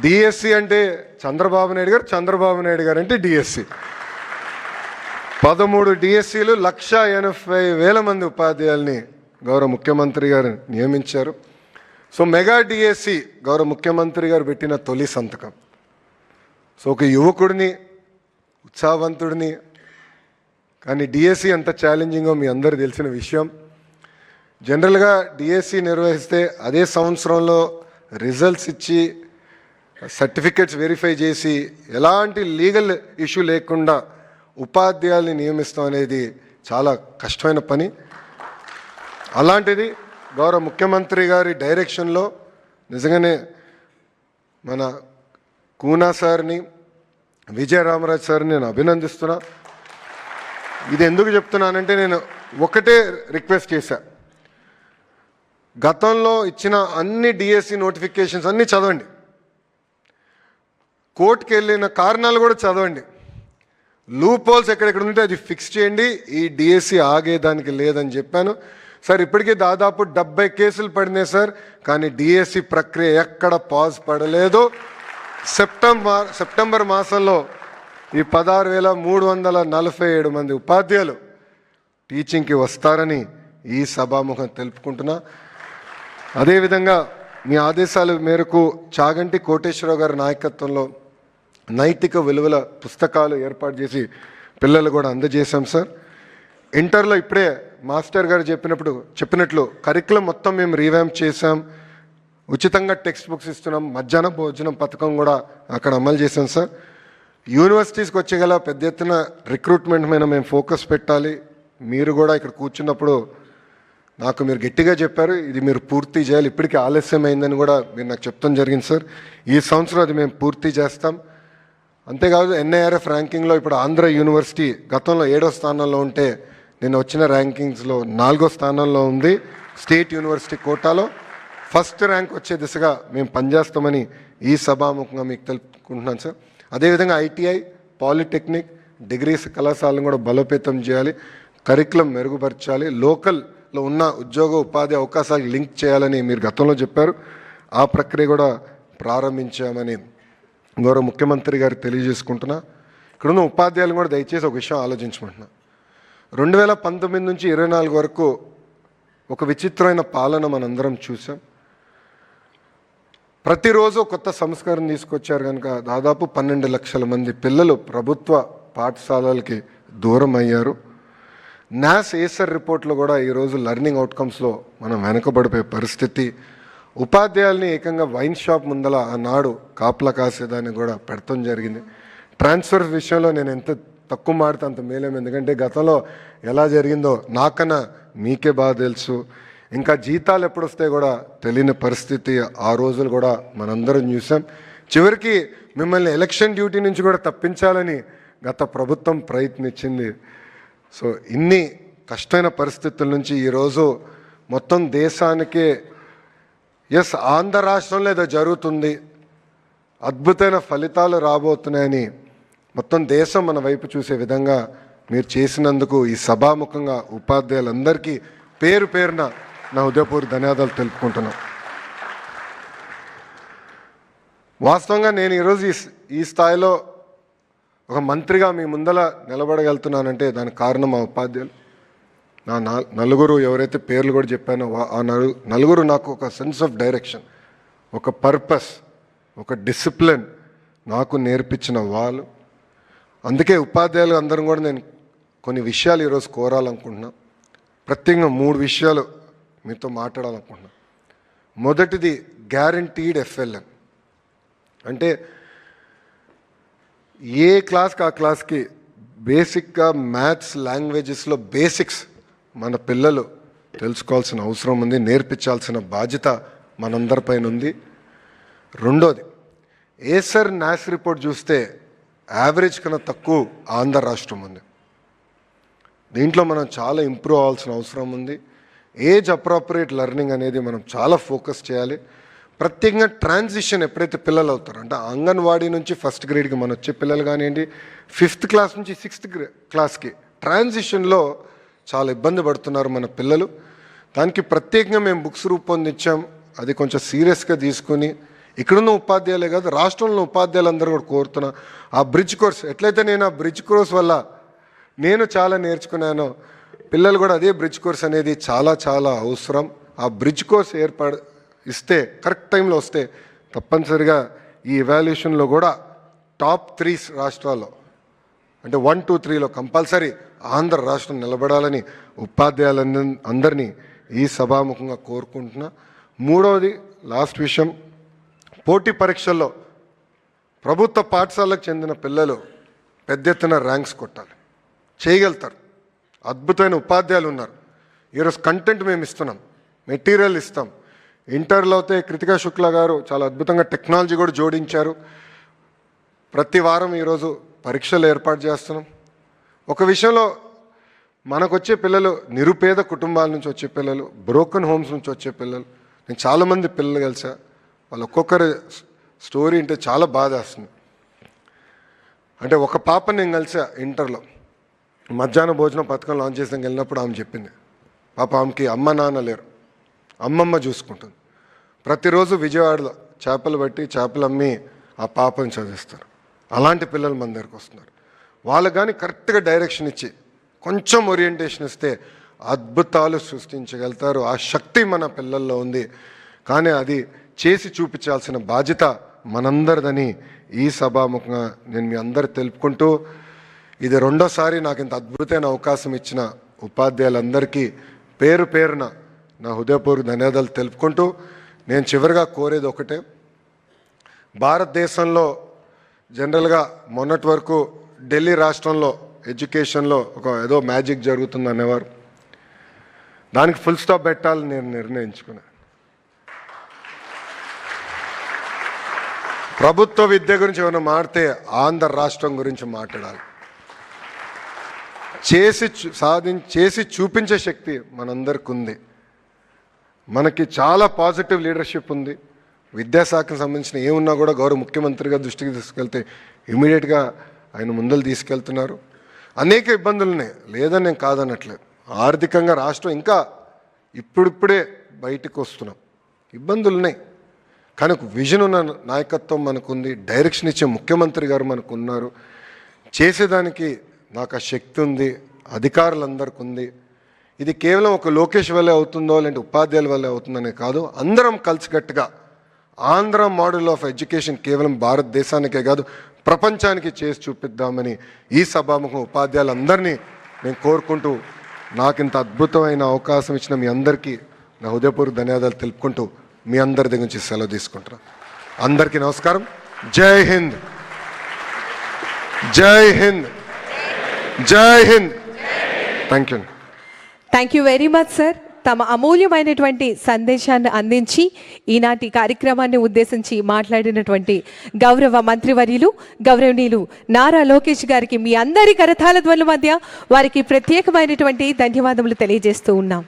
DSC అంటే చంద్రబాబు నాయుడు గారు, చంద్రబాబు నాయుడు గారు అంటే డిఎస్సి. 13 డిఎస్సీలు 1,80,000 మంది ఉపాధ్యాయుల్ని గౌరవ ముఖ్యమంత్రి గారు నియమించారు. సో మెగా డిఎస్సి గౌరవ ముఖ్యమంత్రి గారు పెట్టిన తొలి సంతకం. సో ఒక యువకుడిని, ఉత్సాహవంతుడిని, కానీ డిఎస్సి ఎంత ఛాలెంజింగో మీ అందరూ తెలిసిన విషయం. జనరల్గా డిఎస్సి నిర్వహిస్తే అదే సంవత్సరంలో రిజల్ట్స్ ఇచ్చి సర్టిఫికెట్స్ వెరిఫై చేసి ఎలాంటి లీగల్ ఇష్యూ లేకుండా ఉపాధ్యాయుల్ని నియమిస్తాం అనేది చాలా కష్టమైన పని. అలాంటిది గౌరవ ముఖ్యమంత్రి గారి డైరెక్షన్లో నిజంగానే మన కూనా సార్ని, విజయరామరాజు సార్ని నేను అభినందిస్తున్నా. ఇది ఎందుకు చెప్తున్నానంటే నేను ఒకటే రిక్వెస్ట్ చేశా, గతంలో ఇచ్చిన అన్ని డిఎస్సి నోటిఫికేషన్స్ అన్నీ చదవండి, కోర్టుకి వెళ్ళిన కారణాలు కూడా చదవండి, లూప్ హోల్స్ ఎక్కడెక్కడ ఉంటే అది ఫిక్స్ చేయండి, ఈ డిఎస్సి ఆగేదానికి లేదని చెప్పాను. సార్ ఇప్పటికీ దాదాపు 70 కేసులు పడినాయి సార్, కానీ డిఎస్సి ప్రక్రియ ఎక్కడ పాజ్ పడలేదు. సెప్టెంబర్ మాసంలో ఈ 16,347 మంది ఉపాధ్యాయులు టీచింగ్కి వస్తారని ఈ సభాముఖం తెలుపుకుంటున్నా. అదేవిధంగా మీ ఆదేశాల మేరకు చాగంటి కోటేశ్వరరావు గారి నాయకత్వంలో నైతిక విలువల పుస్తకాలు ఏర్పాటు చేసి పిల్లలు కూడా అందజేశాం సార్. ఇంటర్లో ఇప్పుడే మాస్టర్ గారు చెప్పినట్లు కరికులం మొత్తం మేము రీవ్యాంప్ చేశాం, ఉచితంగా టెక్స్ట్ బుక్స్ ఇస్తున్నాం, మధ్యాహ్న భోజనం పథకం కూడా అక్కడ అమలు చేశాం సార్. యూనివర్సిటీస్కి వచ్చేగల పెద్ద ఎత్తున రిక్రూట్మెంట్ మీద మేము ఫోకస్ పెట్టాలి. మీరు కూడా ఇక్కడ కూర్చున్నప్పుడు నాకు మీరు గట్టిగా చెప్పారు, ఇది మీరు పూర్తి చేయాలి, ఇప్పటికీ ఆలస్యం అయిందని కూడా మీరు నాకు చెప్తాం జరిగింది సార్. ఈ సంవత్సరం అది మేము పూర్తి చేస్తాం. అంతేకాదు ఎన్ఐఆర్ఎఫ్ ర్యాంకింగ్లో ఇప్పుడు ఆంధ్ర యూనివర్సిటీ గతంలో 7వ స్థానంలో ఉంటే నేను వచ్చిన ర్యాంకింగ్స్లో 4వ స్థానంలో ఉంది. స్టేట్ యూనివర్సిటీ కోటాలో ఫస్ట్ ర్యాంక్ వచ్చే దిశగా మేము పనిచేస్తామని ఈ సభాముఖంగా మీకు తెలుపుకుంటున్నాను సార్. అదేవిధంగా ఐటీఐ, పాలిటెక్నిక్, డిగ్రీస్ కళాశాలను కూడా బలోపేతం చేయాలి, కరికులం మెరుగుపరచాలి, లోకల్లో ఉన్న ఉద్యోగ ఉపాధి అవకాశాలు లింక్ చేయాలని మీరు గతంలో చెప్పారు. ఆ ప్రక్రియ కూడా ప్రారంభించామని గౌరవ ముఖ్యమంత్రి గారు తెలియజేసుకుంటున్నా. ఇక్కడున్న ఉపాధ్యాయులు కూడా దయచేసి ఒక విషయం ఆలోచించమంటున్నా. 2019 నుంచి 24 వరకు ఒక విచిత్రమైన పాలన మనందరం చూసాం. ప్రతిరోజు కొత్త సంస్కరణ తీసుకొచ్చారు కనుక దాదాపు 12 లక్షల మంది పిల్లలు ప్రభుత్వ పాఠశాలలకి దూరం అయ్యారు. నాస్ ఏసర్ రిపోర్ట్లో కూడా ఈరోజు లెర్నింగ్ అవుట్కమ్స్లో మనం వెనకబడిపోయే పరిస్థితి. ఉపాధ్యాయుల్ని ఏకంగా వైన్ షాప్ ముందల ఆనాడు కాపలా కాసేదాన్ని కూడా పెడతాం జరిగింది. ట్రాన్స్ఫర్ విషయంలో నేను ఎంత తక్కువ మాడితే అంత మేలేం, ఎందుకంటే గతంలో ఎలా జరిగిందో నాకన్నా మీకే బాగా తెలుసు. ఇంకా జీతాలు ఎప్పుడు వస్తాయి కూడా తెలియని పరిస్థితి ఆ రోజులు కూడా మనందరం చూసాం. చివరికి మిమ్మల్ని ఎలక్షన్ డ్యూటీ నుంచి కూడా తప్పించాలని గత ప్రభుత్వం ప్రయత్నించింది. సో ఇన్ని కష్టమైన పరిస్థితుల నుంచి ఈరోజు మొత్తం దేశానికే ఎస్ ఆంధ్ర రాష్ట్రంలో ఏదో జరుగుతుంది, అద్భుతమైన ఫలితాలు రాబోతున్నాయని మొత్తం దేశం మన వైపు చూసే విధంగా మీరు చేసినందుకు ఈ సభాముఖంగా ఉపాధ్యాయులందరికీ పేరు పేరున నా హృదయపూర్వక ధన్యవాదాలు తెలుపుకుంటున్నాను. వాస్తవంగా నేను ఈరోజు ఈ స్థాయిలో ఒక మంత్రిగా మీ ముందల నిలబడగలుగుతున్నానంటే దానికి కారణం మా ఉపాధ్యాయులు. నా నలుగురు ఎవరైతే పేర్లు కూడా చెప్పానో ఆ నలుగురు నాకు ఒక సెన్స్ ఆఫ్ డైరెక్షన్, ఒక పర్పస్, ఒక డిసిప్లిన్ నాకు నేర్పించిన వాళ్ళు. అందుకే ఉపాధ్యాయులు అందరం కూడా నేను కొన్ని విషయాలు ఈరోజు కోరాలనుకుంటున్నా. ప్రత్యేకంగా 3 విషయాలు మీతో మాట్లాడాలనుకుంటున్నా. మొదటిది గ్యారంటీడ్ ఎఫ్ఎల్ఎం. అంటే ఏ క్లాస్కి ఆ క్లాస్కి బేసిక్గా మ్యాథ్స్, లాంగ్వేజెస్లో బేసిక్స్ మన పిల్లలు తెలుసుకోవాల్సిన అవసరం ఉంది, నేర్పించాల్సిన బాధ్యత మనందరిపైన ఉంది. రెండోది ఏసర్ నాస్ రిపోర్ట్ చూస్తే యావరేజ్ కన్నా తక్కువ ఆంధ్ర రాష్ట్రం ఉంది. దీంట్లో మనం చాలా ఇంప్రూవ్ అవ్వాల్సిన అవసరం ఉంది. ఏజ్ అప్రాపరియేట్ లెర్నింగ్ అనేది మనం చాలా ఫోకస్ చేయాలి. ప్రత్యేకంగా ట్రాన్సిషన్ ఎప్పుడైతే పిల్లలు అవుతారో, అంటే అంగన్వాడీ నుంచి ఫస్ట్ గ్రేడ్కి మనం వచ్చే పిల్లలు కానివ్వండి, 5th క్లాస్ నుంచి 6th క్లాస్కి ట్రాన్సిషన్లో చాలా ఇబ్బంది పడుతున్నారు మన పిల్లలు. దానికి ప్రత్యేకంగా మేము బుక్స్ రూపొందించాం. అది కొంచెం సీరియస్గా తీసుకుని ఇక్కడున్న ఉపాధ్యాయులే కాదు, రాష్ట్రంలో ఉపాధ్యాయులందరూ కూడా కోరుతున్నా, ఆ బ్రిడ్జ్ కోర్స్ ఎట్లయితే నేను ఆ బ్రిడ్జ్ కోర్స్ వల్ల నేను చాలా నేర్చుకున్నానో, పిల్లలు కూడా అదే బ్రిడ్జ్ కోర్స్ అనేది చాలా చాలా అవసరం. ఆ బ్రిడ్జ్ కోర్స్ ఇస్తే కరెక్ట్ టైంలో వస్తే తప్పనిసరిగా ఈ ఎవాల్యుయేషన్లో కూడా టాప్ 3 రాష్ట్రాల్లో అంటే 1, 2, 3లో కంపల్సరీ ఆంధ్ర రాష్ట్రం నిలబడాలని ఉపాధ్యాయులందరినీ ఈ సభాముఖంగా కోరుకుంటున్నా. మూడవది లాస్ట్ విషయం, పోటీ పరీక్షల్లో ప్రభుత్వ పాఠశాలకు చెందిన పిల్లలు పెద్ద ఎత్తున ర్యాంక్స్ కొట్టాలి, చేయగలుగుతారు. అద్భుతమైన ఉపాధ్యాయులు ఉన్నారు. ఈరోజు కంటెంట్ మేము ఇస్తున్నాం, మెటీరియల్ ఇస్తాం. ఇంటర్లో అయితే కృతికా శుక్లా గారు చాలా అద్భుతంగా టెక్నాలజీ కూడా జోడించారు. ప్రతి వారం ఈరోజు పరీక్షలు ఏర్పాటు చేస్తున్నాం. ఒక విషయంలో మనకు వచ్చే పిల్లలు నిరుపేద కుటుంబాల నుంచి వచ్చే పిల్లలు, బ్రోకన్ హోమ్స్ నుంచి వచ్చే పిల్లలు. నేను చాలామంది పిల్లలు కలిసా, వాళ్ళు ఒక్కొక్కరి స్టోరీ అంటే చాలా బాధ వేస్తుంది. అంటే ఒక పాప నేను కలిసా ఇంటర్లో, మధ్యాహ్న భోజనం పథకం లాంచ్ చేసాక వెళ్ళినప్పుడు ఆమె చెప్పింది, పాప ఆమెకి అమ్మ నాన్న లేరు, అమ్మమ్మ చూసుకుంటుంది. ప్రతిరోజు విజయవాడలో చేపలు పట్టి చేపలు అమ్మి ఆ పాపని చదివిస్తారు. అలాంటి పిల్లలు మన దగ్గరకు వస్తున్నారు. వాళ్ళకు కానీ కరెక్ట్గా డైరెక్షన్ ఇచ్చి కొంచెం ఓరియంటేషన్ ఇస్తే అద్భుతాలు సృష్టించగలుగుతారు. ఆ శక్తి మన పిల్లల్లో ఉంది. కానీ అది చేసి చూపించాల్సిన బాధ్యత మనందరిదని ఈ సభాముఖంగా నేను మీ అందరు తెలుపుకుంటూ, ఇది రెండోసారి నాకు ఇంత అద్భుతమైన అవకాశం ఇచ్చిన ఉపాధ్యాయులందరికీ పేరు పేరున నా హృదయపూర్వక ధన్యవాదాలు తెలుపుకుంటూ, నేను చివరిగా కోరేది ఒకటే, భారతదేశంలో జనరల్గా మొన్నటి వరకు ఢిల్లీ రాష్ట్రంలో ఎడ్యుకేషన్లో ఏదో మ్యాజిక్ జరుగుతుంది అనేవారు. దానికి ఫుల్ స్టాప్ పెట్టాలని నేను నిర్ణయించుకున్నాను. ప్రభుత్వ విద్య గురించి ఏమైనా మాట్లాడితే ఆంధ్ర రాష్ట్రం గురించి మాట్లాడాలి. చేసి చూపించే శక్తి మనందరికి ఉంది. మనకి చాలా పాజిటివ్ లీడర్షిప్ ఉంది. విద్యాశాఖకు సంబంధించిన ఏమున్నా కూడా గౌరవ ముఖ్యమంత్రిగా దృష్టికి తీసుకెళ్తే ఇమీడియట్గా ఆయన ముందలు తీసుకెళ్తున్నారు. అనేక ఇబ్బందులు ఉన్నాయి, లేదని నేను కాదనట్లేదు. ఆర్థికంగా రాష్ట్రం ఇంకా ఇప్పుడిప్పుడే బయటకు వస్తున్నాం, ఇబ్బందులు ఉన్నాయి. కానీ ఒక విజన్ ఉన్న నాయకత్వం మనకుంది, డైరెక్షన్ ఇచ్చే ముఖ్యమంత్రి గారు మనకు ఉన్నారు. చేసేదానికి నాకు ఆ శక్తి ఉంది, అధికారులందరికీ ఉంది. ఇది కేవలం ఒక లోకేష్ వల్లే అవుతుందో లేదంటే ఉపాధ్యాయుల వల్లే అవుతుందనే కాదు, అందరం కలిసికట్టుగా ఆంధ్ర మోడల్ ఆఫ్ ఎడ్యుకేషన్ కేవలం భారతదేశానికే కాదు ప్రపంచానికి చేసి చూపిద్దామని ఈ సభాముఖం ఉపాధ్యాయులందరినీ నేను కోరుకుంటూ, నాకు ఇంత అద్భుతమైన అవకాశం ఇచ్చిన మీ అందరికీ నా హృదయపూర్వక ధన్యవాదాలు తెలుపుకుంటూ మీ అందరి దగ్గర నుంచి సెలవు తీసుకుంటున్నాను. అందరికీ నమస్కారం. జై హింద్, జై హింద్, జై Hind. Thank you. Thank you very much sir. తమ అమూల్యమైనటువంటి సందేశాన్ని అందించి ఈనాటి కార్యక్రమాన్ని ఉద్దేశించి మాట్లాడినటువంటి గౌరవ మంత్రివర్యులు గౌరవనీయులు నారా లోకేష్ గారికి మీ అందరి కరతాళ ధ్వనుల మధ్య వారికి ప్రత్యేకమైనటువంటి ధన్యవాదములు తెలియజేస్తూ ఉన్నాం.